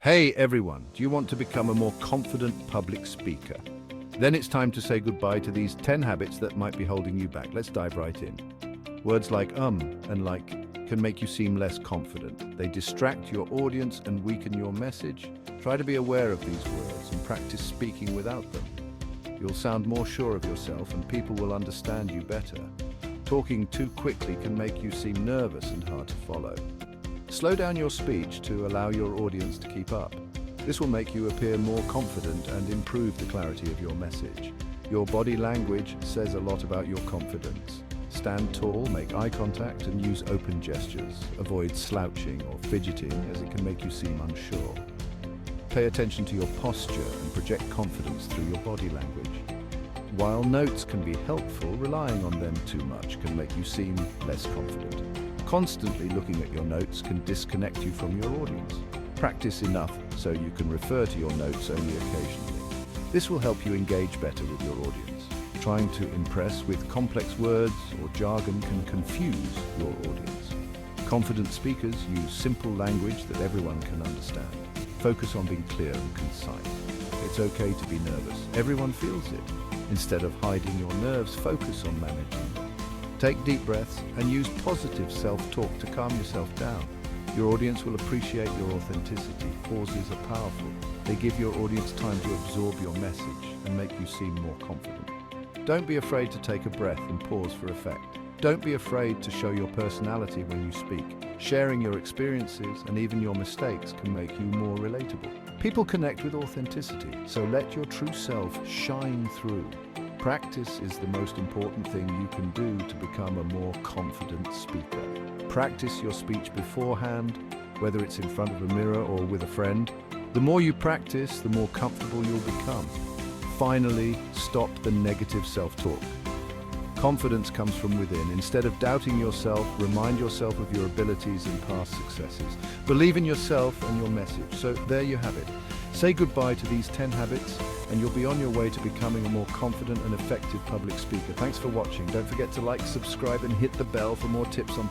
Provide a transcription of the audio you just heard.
Hey everyone, do you want to become a more confident public speaker? Then it's time to say goodbye to these 10 habits that might be holding you back. Let's dive right in. Words like and like can make you seem less confident. They distract your audience and weaken your message. Try to be aware of these words and practice speaking without them. You'll sound more sure of yourself and people will understand you better. Talking too quickly can make you seem nervous and hard to follow. Slow down your speech to allow your audience to keep up. This will make you appear more confident and improve the clarity of your message. Your body language says a lot about your confidence. Stand tall, make eye contact, and use open gestures. Avoid slouching or fidgeting, as it can make you seem unsure. Pay attention to your posture and project confidence through your body language. While notes can be helpful, relying on them too much can make you seem less confident. Constantly looking at your notes can disconnect you from your audience. Practice enough so you can refer to your notes only occasionally. This will help you engage better with your audience. Trying to impress with complex words or jargon can confuse your audience. Confident speakers use simple language that everyone can understand. Focus on being clear and concise. It's okay to be nervous. Everyone feels it. Instead of hiding your nerves, focus on managing them. Take deep breaths and use positive self-talk to calm yourself down. Your audience will appreciate your authenticity. Pauses are powerful. They give your audience time to absorb your message and make you seem more confident. Don't be afraid to take a breath and pause for effect. Don't be afraid to show your personality when you speak. Sharing your experiences and even your mistakes can make you more relatable. People connect with authenticity, so let your true self shine through. Practice is the most important thing you can do to become a more confident speaker. Practice your speech beforehand, whether it's in front of a mirror or with a friend. The more you practice, the more comfortable you'll become. Finally, stop the negative self-talk. Confidence comes from within. Instead of doubting yourself, remind yourself of your abilities and past successes. Believe in yourself and your message. So there you have it. Say goodbye to these 10 habits and you'll be on your way to becoming a more confident and effective public speaker. Thanks for watching. Don't forget to like, subscribe and hit the bell for more tips on